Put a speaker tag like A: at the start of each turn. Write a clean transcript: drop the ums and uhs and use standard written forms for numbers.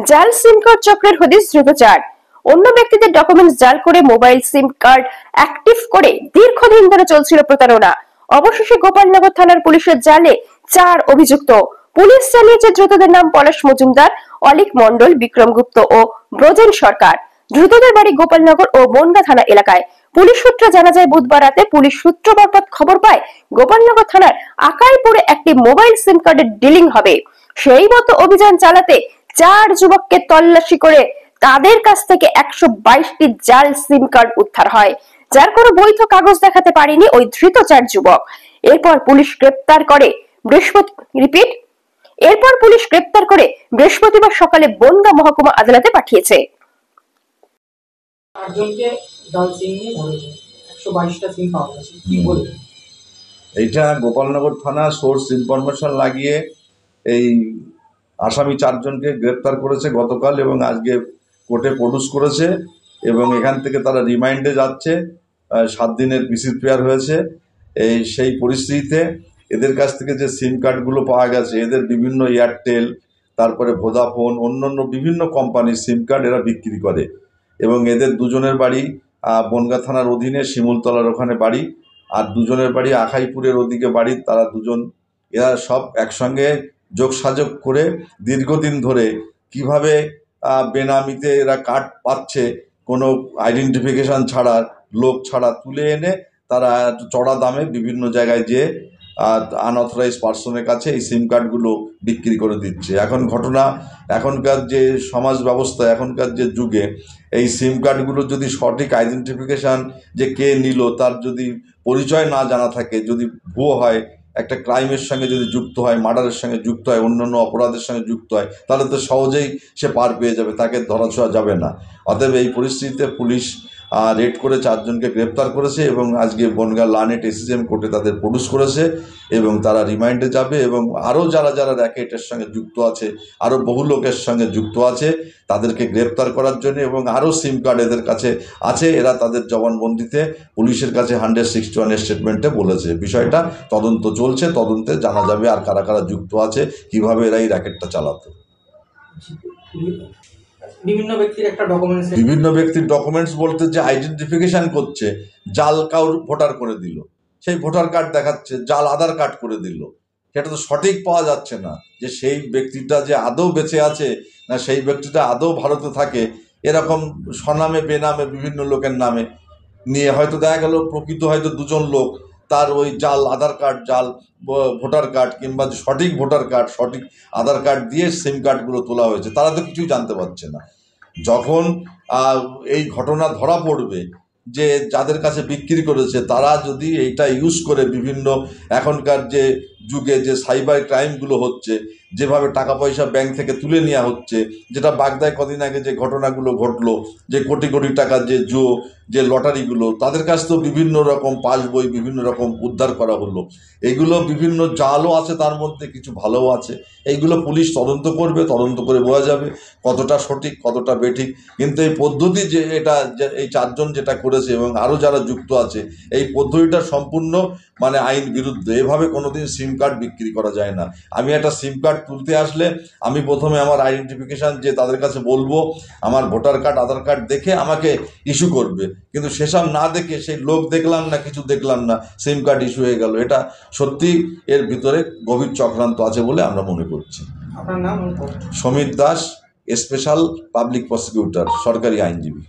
A: জাল সিম কার্ড চক্রের হদিস দ্রুতচার। অন্য ব্যক্তিদের ডকুমেন্টস জাল করে মোবাইল সিম কার্ড অ্যাক্টিভ করে দীর্ঘদিন ধরে চলছিল প্রতারণা। অবশেষে গোপালনগর থানার পুলিশের জালে 4 অভিযুক্ত। পুলিশ জানিয়েছে ধৃতদের নাম পলাশ মজুমদার, অলিক মণ্ডল, বিক্রম গুপ্ত ও ব্রজেন সরকার। ধৃতদের বাড়ি গোপালনগর ও বনগাঁ থানা এলাকায়। পুলিশ সূত্রে জানা যায়, বুধবার রাতে পুলিশ সূত্র মারফত খবর পায় গোপালনগর থানার আকাইপুরে একটি মোবাইল সিম কার্ডের ডিলিং হবে। সেই মতো অভিযান চালাতে 4 যুবককে তল্লাশি করে তাদের কাছ থেকে 122টি জাল সিম কার্ড উদ্ধার হয়, যার কোনো বৈধ কাগজ দেখাতে পারেনি ওই ধৃত 4 যুবক। এরপর পুলিশ গ্রেপ্তার করে বৃহস্পতিবার সকালে বনগাঁ মহকুমা আদালতে পাঠিয়েছে।
B: এইটা গোপালনগর থানা সোর্স ইনফরমেশন লাগিয়ে এই আসামি 4 জনকে গ্রেপ্তার করেছে গতকাল এবং আজকে কোর্টে প্রডিউস করেছে এবং এখান থেকে তারা রিমান্ডে যাচ্ছে। 7 দিনের পিসি প্রেয়ার হয়েছে। সেই পরিস্থিতিতে এদের কাছ থেকে যে সিম কার্ডগুলো পাওয়া গেছে, এদের বিভিন্ন এয়ারটেল, তারপরে ভোদাফোন, অন্যান্য বিভিন্ন কোম্পানির সিম কার্ড এরা বিক্রি করে এবং এদের দুজনের বাড়ি বনগাঁ থানার অধীনে শিমুলতলার ওখানে বাড়ি, আর দুজনের বাড়ি আখাইপুরের ওদিকে বাড়ি। তারা দুজন এরা সব একসঙ্গে যোগসাযোগ করে দীর্ঘদিন ধরে কিভাবে বেনামিতে এরা কার্ড পাচ্ছে, কোনো আইডেন্টিফিকেশান ছাড়া, লোক ছাড়া তুলে এনে তারা চড়া দামে বিভিন্ন জায়গায় যেয়ে আনঅথরাইজ পার্সনের কাছে এই সিম কার্ডগুলো বিক্রি করে দিচ্ছে। এখনকার যে সমাজ ব্যবস্থা, এখনকার যে যুগে এই সিম কার্ডগুলো যদি সঠিক আইডেন্টিফিকেশান যে কে নিল তার যদি পরিচয় না জানা থাকে, যদি ভুয়ো হয়, একটা ক্রাইমের সঙ্গে যদি যুক্ত হয়, মার্ডারের সঙ্গে যুক্ত হয়, অন্যান্য অপরাধের সঙ্গে যুক্ত হয়, তাহলে তো সহজেই সে পার পেয়ে যাবে, তাকে ধরাছোঁয়া যাবে না। অতএব এই পরিস্থিতিতে পুলিশ রেড করে 4 জনকে গ্রেপ্তার করেছে এবং আজকে বনগাঁ লানেট এসিজিএম কোর্টে তাদের প্রডিউস করেছে এবং তারা রিমান্ডে যাবে। এবং আরও যারা র্যাকেটের সঙ্গে যুক্ত আছে, আরও বহু লোকের সঙ্গে যুক্ত আছে, তাদেরকে গ্রেপ্তার করার জন্য এবং আরও সিম কার্ড এদের কাছে আছে। এরা তাদের জবানবন্দিতে পুলিশের কাছে 161 স্টেটমেন্টে বলেছে। বিষয়টা তদন্ত চলছে, তদন্তে জানা যাবে আর কারা কারা যুক্ত আছে, কিভাবে এরা এই র্যাকেটটা চালাতো। বিভিন্ন ব্যক্তির ডকুমেন্টস বলতে যে আইডেন্টিফিকেশান করছে, জাল কাউর ভোটার করে দিল, সেই ভোটার কার্ড দেখাচ্ছে, জাল আধার কার্ড করে দিল। সেটা তো সঠিক পাওয়া যাচ্ছে না যে সেই ব্যক্তিটা যে আদৌ বেঁচে আছে না সেই ব্যক্তিটা আদৌ ভারতে থাকে। এরকম স্বনামে বেনামে বিভিন্ন লোকের নামে নিয়ে হয়তো দেখা গেল প্রকৃত হয়তো 2 জন লোক, তার ওই জাল আধার কার্ড, জাল ভোটার কার্ড কিংবা সঠিক ভোটার কার্ড, সঠিক আধার কার্ড দিয়ে সিম কার্ডগুলো তোলা হয়েছে, তারা তো কিছুই জানতে পারছে না। যখন এই ঘটনা ধরা পড়বে যে যাদের কাছে বিক্রি করেছে, তারা যদি এইটা ইউজ করে বিভিন্ন এখনকার যে যুগে যে সাইবার ক্রাইমগুলো হচ্ছে, যেভাবে টাকা পয়সা ব্যাংক থেকে তুলে নেওয়া হচ্ছে, যেটা বাগদায় কদিন আগে যে ঘটনাগুলো ঘটলো, যে কোটি কোটি টাকার যে লটারিগুলো, তাদের কাছ তো বিভিন্ন রকম পাসবই বিভিন্ন রকম উদ্ধার করা হলো। এগুলো বিভিন্ন জালও আছে, তার মধ্যে কিছু ভালোও আছে। এইগুলো পুলিশ তদন্ত করবে, তদন্ত করে বোঝা যাবে কতটা সঠিক কতটা বেঠিক। কিন্তু এই পদ্ধতি যে এই 4 জন যেটা করেছে এবং আরও যারা যুক্ত আছে, এই পদ্ধতিটা সম্পূর্ণ আইন বিরুদ্ধে। এভাবে কোনোদিন সিম কার্ড বিক্রি করা যায় না। আমি একটা সিম কার্ড তুলতে আসলে আমি প্রথমে আমার আইডেন্টিফিকেশান যে তাদের কাছে বলবো, আমার ভোটার কার্ড আধার কার্ড দেখে আমাকে ইস্যু করবে, কিন্তু সেসব না দেখে সেই লোক দেখলাম না, কিছু দেখলাম না, সিম কার্ড ইস্যু হয়ে গেল। এটা সত্যি এর ভিতরে গভীর চক্রান্ত আছে বলে আমরা মনে করছি।
C: আপনার নাম?
B: Samir Das, special public prosecutor, সরকারি আইনজীবী।